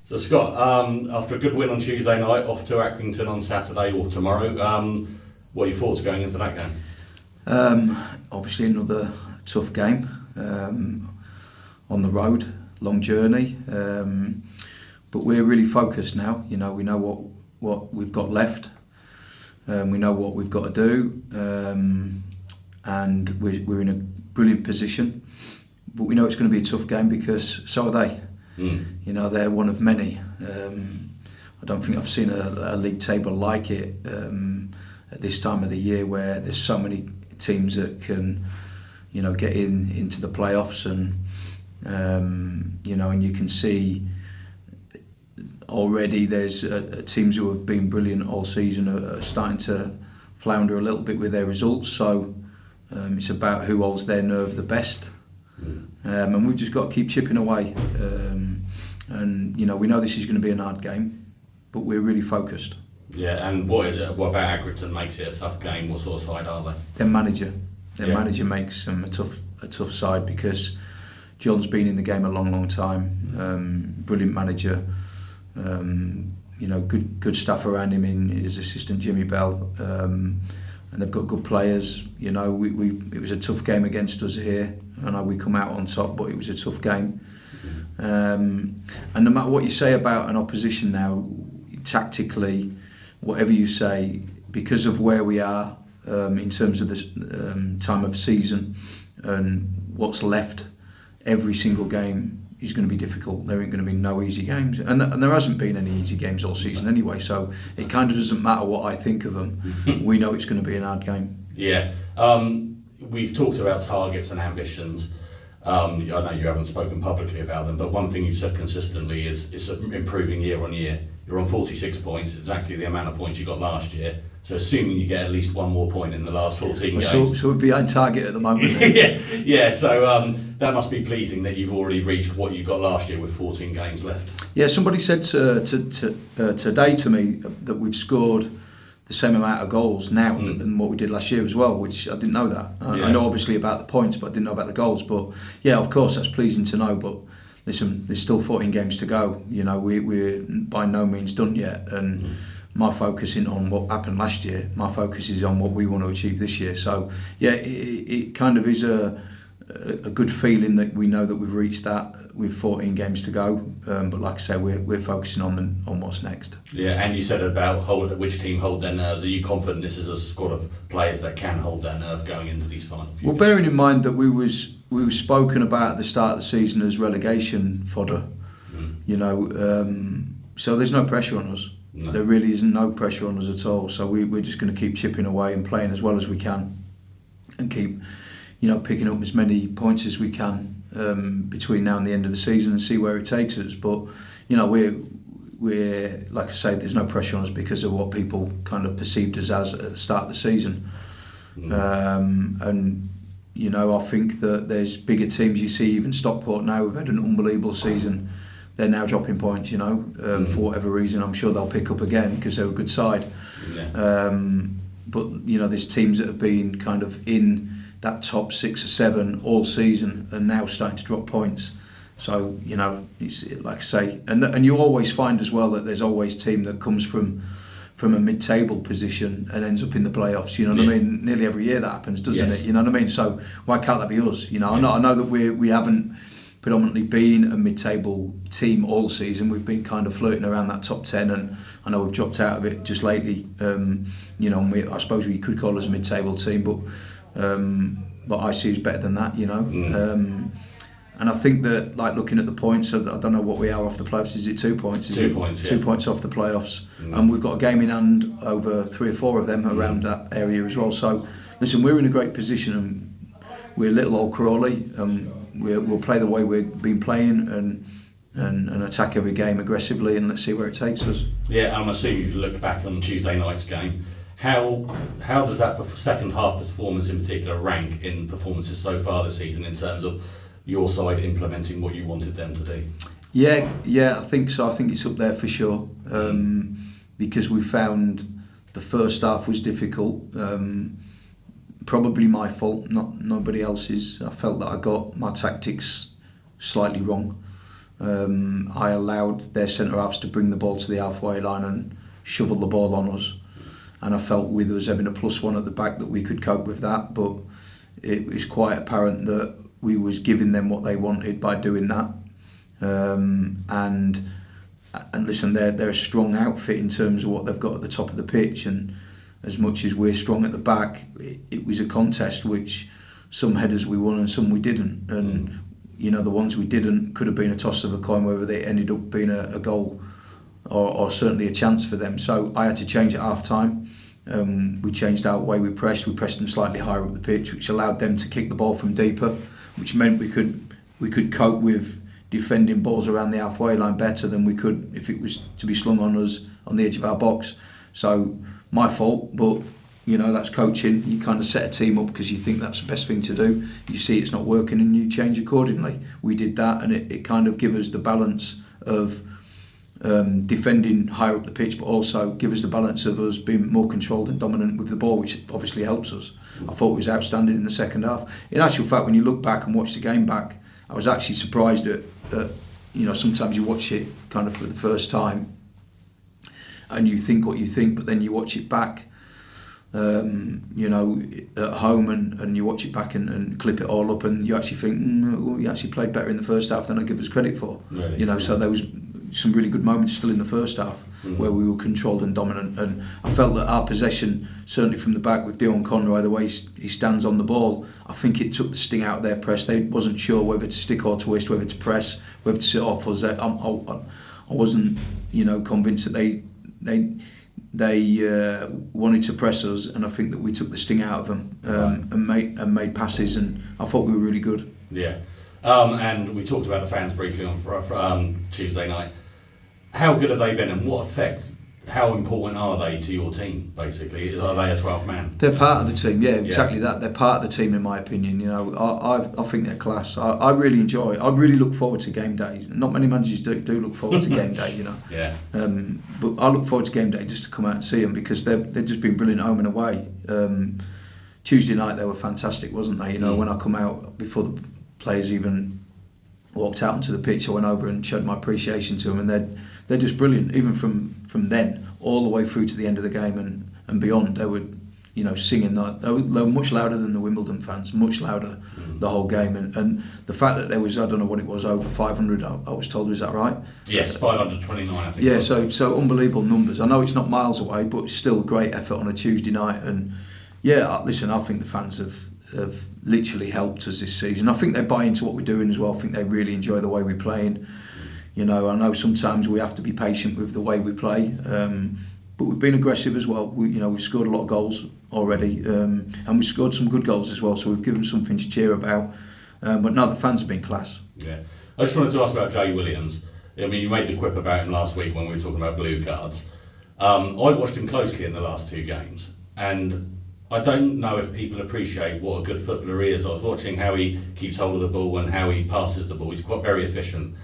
So Scott, after a good win on Tuesday night, off to Accrington on Saturday or tomorrow, what are your thoughts going into that game? Obviously another tough game on the road, long journey, but we're really focused now. You know, we know what we've got left, we know what we've got to do, and we're in a brilliant position. But we know it's going to be a tough game because so are they. You know, they're one of many. I don't think I've seen a league table like it at this time of the year, where there's so many teams that can, you know, get into the playoffs, and you know, and you can see already there's teams who have been brilliant all season are starting to flounder a little bit with their results. So it's about who holds their nerve the best. And we've just got to keep chipping away, and you know, we know this is going to be an hard game, but we're really focused. Yeah, and what about Accrington makes it a tough game? What sort of side are they? Their manager makes them a tough side, because John's been in the game a long time. Brilliant manager, you know, good staff around him in his assistant Jimmy Bell, and they've got good players. You know, it was a tough game against us here. I know we come out on top, but it was a tough game. And no matter what you say about an opposition now, tactically, whatever you say, because of where we are in terms of the time of season and what's left, every single game is going to be difficult. There ain't going to be no easy games, and there hasn't been any easy games all season anyway, so it kind of doesn't matter what I think of them. We know it's going to be an hard game. Yeah. We've talked about targets and ambitions. I know you haven't spoken publicly about them, but one thing you've said consistently is it's improving year on year. You're on 46 points, exactly the amount of points you got last year. So assuming you get at least one more point in the last 14 games. So we're behind target at the moment. yeah. So that must be pleasing that you've already reached what you got last year with 14 games left. Yeah, somebody said today to me that we've scored the same amount of goals now than what we did last year as well, which I didn't know that. I know obviously about the points, but I didn't know about the goals. But yeah, of course, that's pleasing to know. But listen, there's still 14 games to go. You know, we're by no means done yet. And my focus isn't on what happened last year. My focus is on what we want to achieve this year. So yeah, it kind of is a good feeling that we know that we've reached that with 14 games to go, but like I say, we're focusing on what's next. Yeah, and you said about which team hold their nerves. Are you confident this is a squad of players that can hold their nerve going into these final few games? Bearing in mind that we were spoken about at the start of the season as relegation fodder, you know, so there's no pressure on us. No. There really isn't no pressure on us at all. So we're just going to keep chipping away and playing as well as we can, and keep, you know, picking up as many points as we can between now and the end of the season, and see where it takes us. But you know, we're like I say, there's no pressure on us because of what people kind of perceived us as at the start of the season. And you know, I think that there's bigger teams. You see, even Stockport now, have had an unbelievable season. They're now dropping points, you know, for whatever reason. I'm sure they'll pick up again because they're a good side. Yeah. But you know, there's teams that have been kind of in that top 6 or 7 all season and now starting to drop points. So you know, it's like I say, and you always find as well that there's always a team that comes from a mid-table position and ends up in the playoffs. You know what I mean? Nearly every year that happens, doesn't it? You know what I mean? So why can't that be us? You know, I know that we haven't predominantly been a mid-table team all season. We've been kind of flirting around that top 10, and I know we've dropped out of it just lately. You know, and I suppose we could call us a mid-table team, but I see us better than that. You know. And I think that, like, looking at the points, I don't know what we are off the playoffs. Is it 2 points? 2 points, yeah. 2 points off the playoffs. And we've got a game in hand over 3 or 4 of them around that area as well. So, listen, we're in a great position, and we're little old Crawley. We'll play the way we've been playing and attack every game aggressively, and let's see where it takes us. Yeah, I'm assuming you've looked back on Tuesday night's game. How does that second half performance in particular rank in performances so far this season in terms of your side implementing what you wanted them to do? Yeah, I think so. I think it's up there for sure, because we found the first half was difficult. Probably my fault, not nobody else's. I felt that I got my tactics slightly wrong. I allowed their centre halves to bring the ball to the halfway line and shovel the ball on us, and I felt with us having a +1 at the back that we could cope with that. But it was quite apparent that we was giving them what they wanted by doing that. And listen, they're a strong outfit in terms of what they've got at the top of the pitch, and as much as we're strong at the back, it was a contest which some headers we won and some we didn't. And you know, the ones we didn't could have been a toss of a coin whether they ended up being a goal or certainly a chance for them. So I had to change at half time. We changed our way we pressed them slightly higher up the pitch, which allowed them to kick the ball from deeper, which meant we could cope with defending balls around the halfway line better than we could if it was to be slung on us on the edge of our box. So my fault, but you know, that's coaching. You kind of set a team up because you think that's the best thing to do. You see it's not working and you change accordingly. We did that, and it kind of gave us the balance of defending higher up the pitch, but also give us the balance of us being more controlled and dominant with the ball, which obviously helps us. I thought it was outstanding in the second half. In actual fact, when you look back and watch the game back, I was actually surprised at you know, sometimes you watch it kind of for the first time and you think what you think, but then you watch it back you know, at home and you watch it back and clip it all up, and you actually think, well, you actually played better in the first half than I give us credit for. Really? You know, so there was some really good moments still in the first half where we were controlled and dominant, and I felt that our possession, certainly from the back with Dion Conroy, the way he stands on the ball, I think it took the sting out of their press. They wasn't sure whether to stick or twist, whether to press, whether to sit off us. I wasn't, you know, convinced that they wanted to press us, and I think that we took the sting out of them and made passes, and I thought we were really good. Yeah. And we talked about the fans briefly on Tuesday night. How good have they been, and what effect, how important are they to your team, basically? Are they a 12th man? They're part of the team, yeah, exactly that. They're part of the team, in my opinion. You know, I think they're class. I really enjoy it. I really look forward to game day. Not many managers do look forward to game day, you know. Yeah. But I look forward to game day just to come out and see them, because they've just been brilliant home and away. Tuesday night they were fantastic, wasn't they? You know, when I come out before the players even walked out onto the pitch, I went over and showed my appreciation to them, and they're just brilliant. Even from then all the way through to the end of the game and beyond, they were, you know, singing that. They were much louder than the Wimbledon fans, much louder the whole game, and the fact that there was, I don't know what it was, over 500 I was told, was that right? Yes, 529 I think. Yeah, so unbelievable numbers. I know it's not miles away, but it's still a great effort on a Tuesday night. And yeah, listen, I think the fans have literally helped us this season. I think they buy into what we're doing as well. I think they really enjoy the way we're playing. You know, I know sometimes we have to be patient with the way we play, but we've been aggressive as well. We've scored a lot of goals already, and we've scored some good goals as well, so we've given something to cheer about. But no, the fans have been class. Yeah. I just wanted to ask about Jay Williams. I mean, you made the quip about him last week when we were talking about blue cards. I watched him closely in the last two games, and I don't know if people appreciate what a good footballer he is. I was watching how he keeps hold of the ball and how he passes the ball. He's quite very efficient.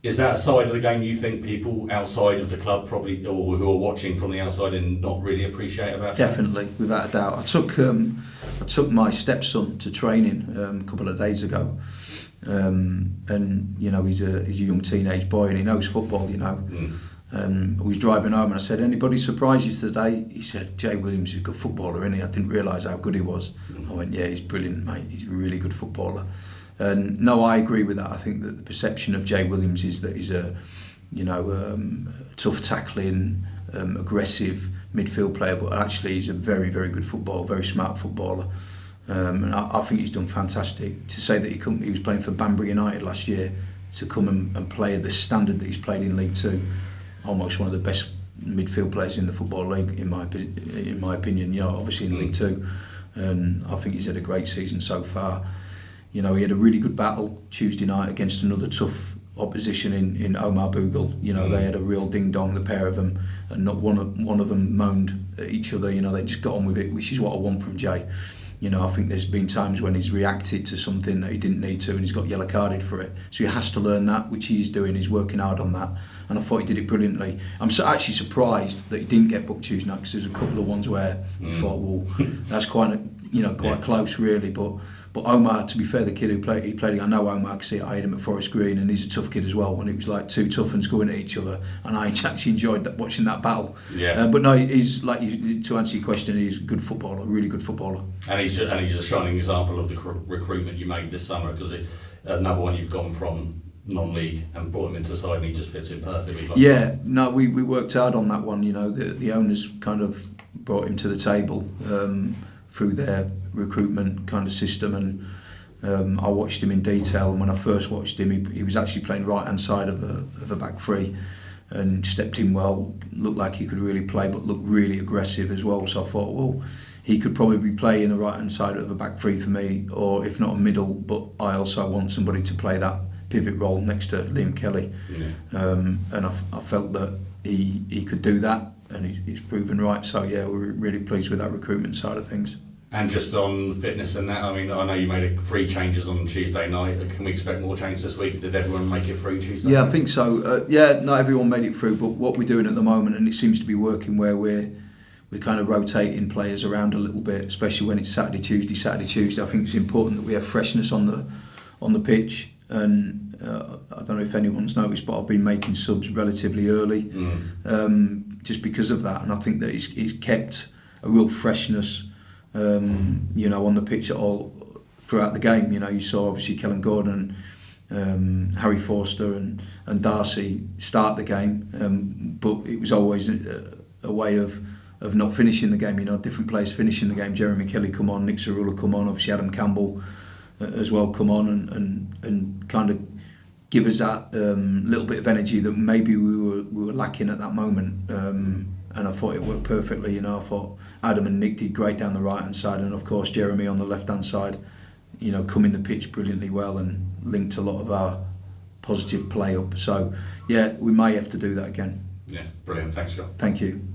Is that a side of the game you think people outside of the club probably, or who are watching from the outside, and not really appreciate about him? Definitely, without a doubt. I took my stepson to training a couple of days ago, and you know, he's a young teenage boy and he knows football, you know. I was driving home and I said, "Anybody surprise you today?" He said, "Jay Williams is a good footballer, isn't he?" I didn't realise how good he was. I went, "Yeah, he's brilliant, mate. He's a really good footballer." And no, I agree with that. I think that the perception of Jay Williams is that he's a, you know, tough tackling, aggressive midfield player, but actually he's a very, very good footballer, very smart footballer. And I think he's done fantastic. To say that he was playing for Banbury United last year, to come and play at the standard that he's played in League Two, almost one of the best midfield players in the Football League, in my opinion. You know, obviously in League Two, and I think he's had a great season so far. You know, he had a really good battle Tuesday night against another tough opposition in Omar Bogle. You know, they had a real ding-dong, the pair of them, and not one of them moaned at each other. You know, they just got on with it, which is what I want from Jay. You know, I think there's been times when he's reacted to something that he didn't need to, and he's got yellow carded for it. So he has to learn that, which he's doing. He's working hard on that, and I thought he did it brilliantly. I'm actually surprised that he didn't get booked Tuesday night, because there's a couple of ones where you thought, well, that's quite close really. But But Omar, to be fair, the kid who played, I know Omar because I had him at Forest Green, and he's a tough kid as well. And it was like two tough ones going at each other, and I actually enjoyed watching that battle. Yeah. But no, he's like, to answer your question, he's a good footballer, really good footballer. And he's a shining example of the recruitment you made this summer, because another one you've gone from non-league and brought him into the side, and he just fits in perfectly. Yeah, no, we worked hard on that one. You know, the owners kind of brought him to the table through their recruitment kind of system, and I watched him in detail. And when I first watched him, he was actually playing right hand side of a back three, and stepped in well. Looked like he could really play, but looked really aggressive as well. So I thought, well, he could probably be playing the right hand side of a back three for me, or if not a middle. But I also want somebody to play that pivot role next to Liam Kelly. Yeah. And I felt that he could do that, and he's proven right. So yeah, we're really pleased with that recruitment side of things. And just on fitness and that, I mean, I know you made 3 changes on Tuesday night. Can we expect more changes this week? Did everyone make it through Tuesday? Yeah, I think so. Not everyone made it through, but what we're doing at the moment, and it seems to be working, where we're kind of rotating players around a little bit, especially when it's Saturday, Tuesday. I think it's important that we have freshness on the pitch. And I don't know if anyone's noticed, but I've been making subs relatively early, just because of that. And I think that he's kept a real freshness, on the pitch all throughout the game. You know, you saw obviously Kellen Gordon, Harry Forster, and Darcy start the game, but it was always a way of not finishing the game. You know, different players finishing the game. Jeremy Kelly come on, Nick Cerula come on, obviously Adam Campbell as well come on, and kind of give us that little bit of energy that maybe we were lacking at that moment. And I thought it worked perfectly. You know, I thought Adam and Nick did great down the right hand side, and of course Jeremy on the left hand side, you know, coming the pitch brilliantly well and linked a lot of our positive play up. So yeah, we may have to do that again. Yeah, brilliant. Thanks, Scott. Thank you.